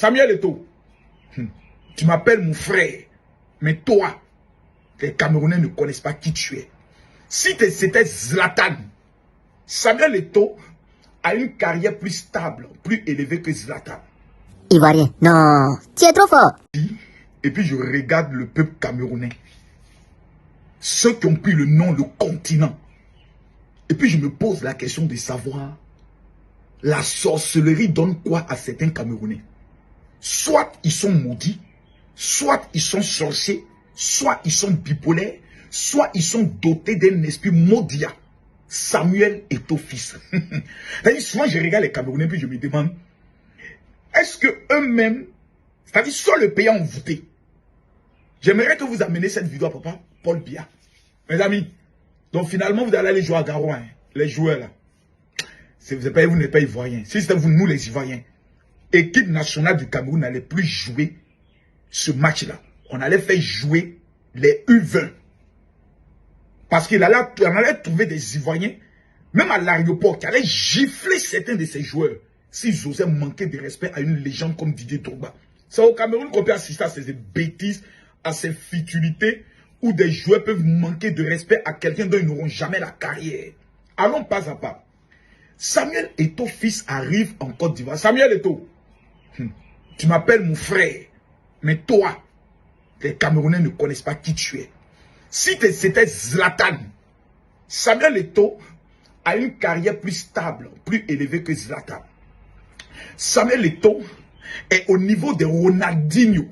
Samuel Eto'o, tu m'appelles mon frère, mais toi, les Camerounais ne connaissent pas qui tu es. Si c'était Zlatan, Samuel Eto'o a une carrière plus stable, plus élevée que Zlatan. Ivoirien, non, tu es trop fort. Et puis je regarde le peuple camerounais. Ceux qui ont pris le nom, le continent. Et puis je me pose la question de savoir, la sorcellerie donne quoi à certains Camerounais? Soit ils sont maudits, soit ils sont sorciers, soit ils sont bipolaires, soit ils sont dotés d'un esprit maudit. Samuel Eto'o fils. Souvent je regarde les Camerounais puis je me demande, est-ce que eux-mêmes, c'est-à-dire soit le pays ont voté? J'aimerais que vous ameniez cette vidéo à papa Paul Biya. Mes amis, donc finalement vous allez aller jouer à Garoua, hein, les joueurs là. Vous n'êtes pas ivoiriens. Si c'était vous, nous les Ivoiriens, équipe nationale du Cameroun n'allait plus jouer ce match-là. On allait faire jouer les U20. Parce qu'on allait trouver des Ivoiriens, même à l'aéroport, qui allaient gifler certains de ces joueurs s'ils osaient manquer de respect à une légende comme Didier Drogba. C'est au Cameroun qu'on peut assister à ces bêtises, à ces futilités, où des joueurs peuvent manquer de respect à quelqu'un dont ils n'auront jamais la carrière. Allons pas à pas. Samuel Eto'o fils arrive en Côte d'Ivoire. Samuel Eto'o, tu m'appelles mon frère, mais toi, les Camerounais ne connaissent pas qui tu es. Si c'était Zlatan, Samuel Eto'o a une carrière plus stable, plus élevée que Zlatan. Samuel Eto'o est au niveau de Ronaldinho.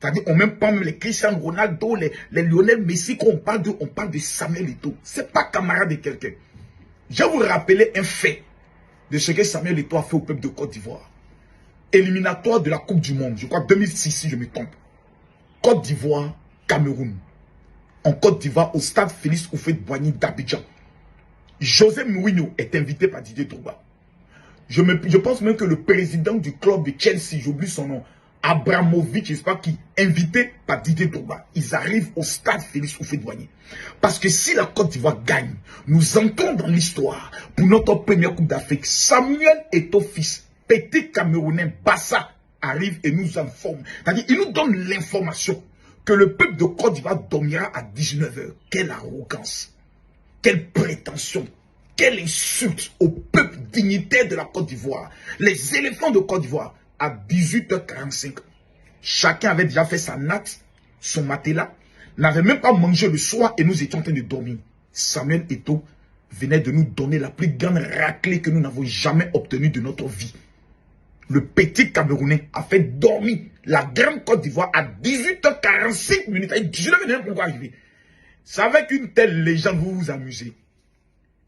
C'est-à-dire, on même pas même les Cristiano Ronaldo, les Lionel Messi, quand on parle de Samuel Eto'o. Ce n'est pas camarade de quelqu'un. Je vais vous rappeler un fait de ce que Samuel Eto'o a fait au peuple de Côte d'Ivoire. Éliminatoire de la Coupe du Monde, je crois 2006 si je me trompe. Côte d'Ivoire, Cameroun. En Côte d'Ivoire, au stade Félix Houphouët-Boigny d'Abidjan. José Mourinho est invité par Didier Drogba. Je pense même que le président du club de Chelsea, j'oublie son nom, Abramovich, je ne sais pas qui, invité par Didier Drogba. Ils arrivent au stade Félix Houphouët-Boigny. Parce que si la Côte d'Ivoire gagne, nous entrons dans l'histoire pour notre première Coupe d'Afrique. Samuel Eto'o fils, petit Camerounais, Bassa, arrive et nous informe. C'est-à-dire, il nous donne l'information que le peuple de Côte d'Ivoire dormira à 19 h. Quelle arrogance, quelle prétention, quelle insulte au peuple dignitaire de la Côte d'Ivoire. Les éléphants de Côte d'Ivoire, à 18 h 45. Chacun avait déjà fait sa natte, son matelas, n'avait même pas mangé le soir et nous étions en train de dormir. Samuel Eto'o venait de nous donner la plus grande raclée que nous n'avons jamais obtenue de notre vie. Le petit Camerounais a fait dormir la grande Côte d'Ivoire à 18 h 45 minutes. Je ne sais pas arriver. C'est avec une telle légende vous vous amusez.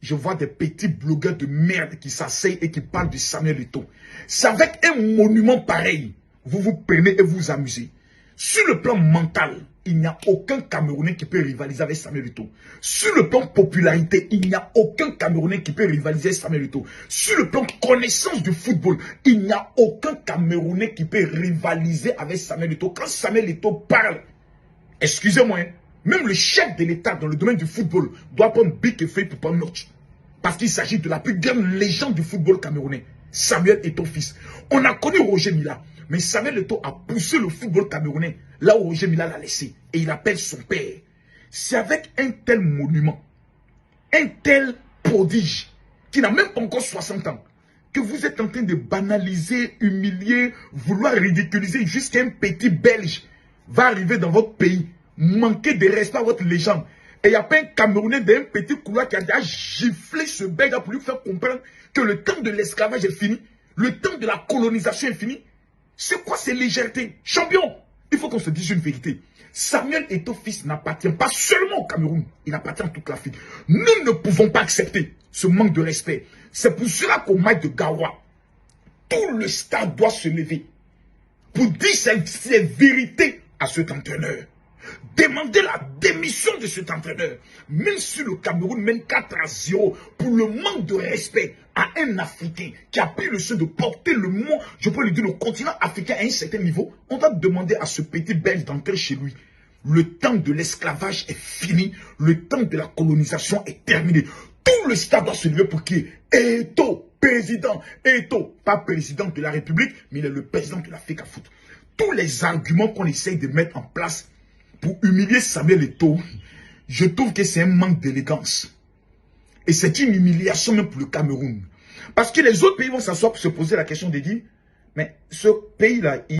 Je vois des petits blogueurs de merde qui s'asseyent et qui parlent de Samuel Eto'o. C'est avec un monument pareil, vous vous prenez et vous vous amusez. Sur le plan mental, il n'y a aucun Camerounais qui peut rivaliser avec Samuel Eto'o. Sur le plan popularité, il n'y a aucun Camerounais qui peut rivaliser avec Samuel Eto'o. Sur le plan connaissance du football, il n'y a aucun Camerounais qui peut rivaliser avec Samuel Eto'o. Quand Samuel Eto'o parle, excusez-moi, même le chef de l'État dans le domaine du football doit prendre bic et feuille pour prendre note. Parce qu'il s'agit de la plus grande légende du football camerounais, Samuel Eto'o fils. On a connu Roger Mila, mais Samuel Eto'o a poussé le football camerounais là où Roger Mila l'a laissé. Et il appelle son père. C'est avec un tel monument, un tel prodige, qui n'a même pas encore 60 ans, que vous êtes en train de banaliser, humilier, vouloir ridiculiser jusqu'à un petit Belge va arriver dans votre pays, manquer de respect à votre légende. Et il n'y a pas un Camerounais d'un petit couloir qui a déjà giflé ce Belge pour lui faire comprendre que le temps de l'esclavage est fini, le temps de la colonisation est fini. C'est quoi ces légèretés? Champion, il faut qu'on se dise une vérité. Samuel Eto'o fils n'appartient pas seulement au Cameroun, il appartient à toute l'Afrique. Nous ne pouvons pas accepter ce manque de respect. C'est pour cela qu'au match de Garoua, tout le stade doit se lever pour dire ces vérités à cet entraîneur. Demandez la démission de cet entraîneur. Même si le Cameroun mène 4-0 pour le manque de respect à un Africain qui a pris le soin de porter le monde, je peux lui dire le continent africain à un certain niveau, on va demander à ce petit Belge d'entrer chez lui. Le temps de l'esclavage est fini, le temps de la colonisation est terminé. Tout le stade doit se lever pour qu'il y ait Eto'o président Eto'o, pas président de la République, mais il est le président de la FECAFOOT. Tous les arguments qu'on essaye de mettre en place pour humilier Samuel Eto'o, je trouve que c'est un manque d'élégance. Et c'est une humiliation même pour le Cameroun. Parce que les autres pays vont s'asseoir pour se poser la question de dire, mais ce pays-là,